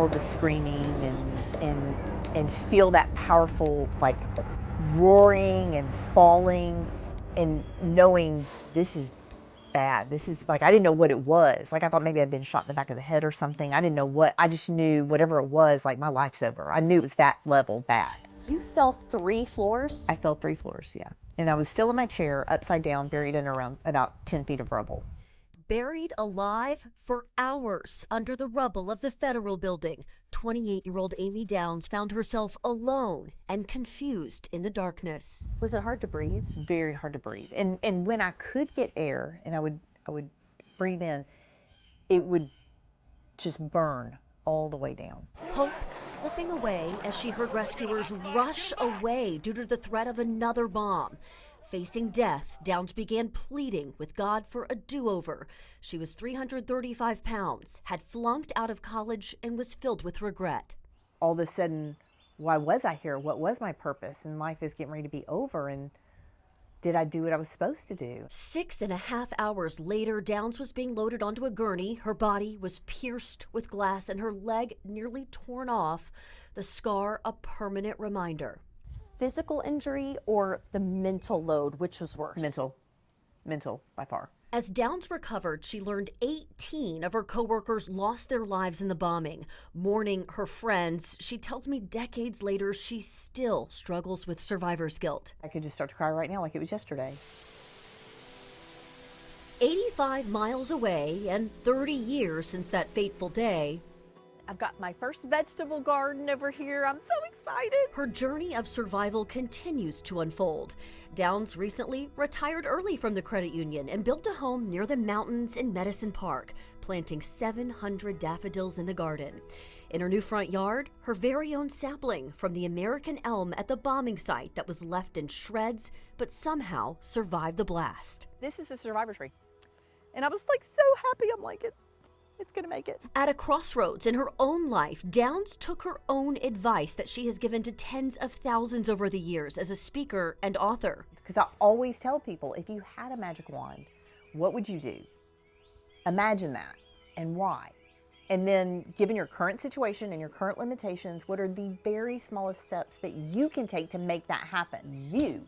all of the screaming and feel that powerful, like, roaring and falling, and knowing this is bad. This is, like, I didn't know what it was. Like, I thought maybe I'd been shot in the back of the head or something. I didn't know what. I just knew whatever it was, like, my life's over. I knew it was that level bad. You fell 3 floors? I fell 3 floors, yeah. And I was still in my chair, upside down, buried in around about 10 feet of rubble. Buried alive for hours under the rubble of the federal building, 28-year-old Amy Downs found herself alone and confused in the darkness. Was it hard to breathe? Very hard to breathe. And when I could get air and I would breathe in, it would just burn all the way down. Hope slipping away as she heard rescuers rush away due to the threat of another bomb. Facing death, Downs began pleading with God for a do-over. She was 335 pounds, had flunked out of college, and was filled with regret. All of a sudden, why was I here? What was my purpose? And life is getting ready to be over. And did I do what I was supposed to do? 6.5 hours later, Downs was being loaded onto a gurney. Her body was pierced with glass and her leg nearly torn off, the scar a permanent reminder. Physical injury or the mental load, which was worse? Mental, by far. As Downs recovered, she learned 18 of her coworkers lost their lives in the bombing. Mourning her friends, she tells me decades later she still struggles with survivor's guilt. I could just start to cry right now like it was yesterday. 85 miles away and 30 years since that fateful day, I've got my first vegetable garden over here. I'm so excited. her journey of survival continues to unfold. Downs recently retired early from the credit union and built a home near the mountains in Medicine Park, planting 700 daffodils in the garden. In her new front yard, her very own sapling from the American elm at the bombing site that was left in shreds but somehow survived the blast. This is a survivor tree. And I was like so happy. I'm like, it's gonna make it. At a crossroads in her own life, Downs took her own advice that she has given to tens of thousands over the years as a speaker and author. Because I always tell people, if you had a magic wand, what would you do? Imagine that, and why? And then, given your current situation and your current limitations, what are the very smallest steps that you can take to make that happen? You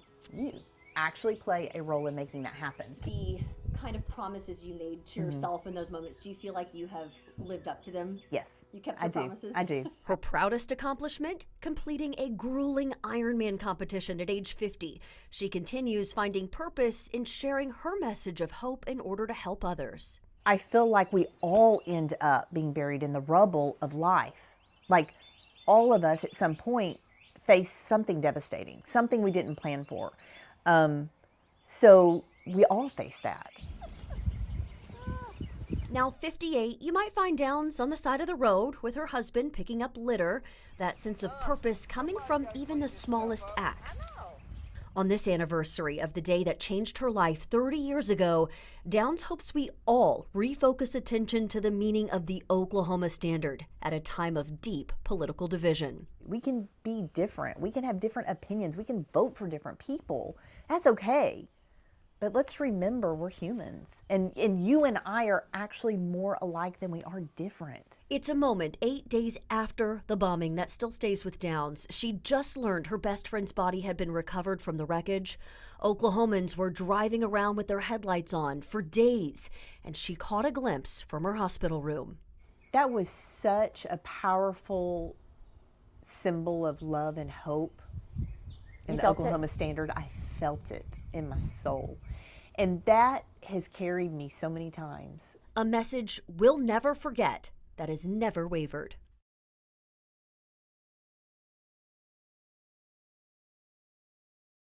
actually play a role in making that happen. The kind of promises you made to yourself in those moments, do you feel like you have lived up to them? Yes. You kept your promises? I do. Her proudest accomplishment? Completing a grueling Ironman competition at age 50. She continues finding purpose in sharing her message of hope in order to help others. I feel like we all end up being buried in the rubble of life. Like, all of us at some point face something devastating, something we didn't plan for. So we all face that. Now 58, you might find Downs on the side of the road with her husband picking up litter, that sense of purpose coming from even the smallest acts. On this anniversary of the day that changed her life 30 years ago, Downs hopes we all refocus attention to the meaning of the Oklahoma Standard at a time of deep political division. We can be different. We can have different opinions. We can vote for different people. That's okay. But let's remember we're humans. And you and I are actually more alike than we are different. It's a moment 8 days after the bombing that still stays with Downs. She just learned her best friend's body had been recovered from the wreckage. Oklahomans were driving around with their headlights on for days, and she caught a glimpse from her hospital room. That was such a powerful symbol of love and hope. In the Oklahoma Standard, I felt it in my soul. And that has carried me so many times. A message we'll never forget that has never wavered.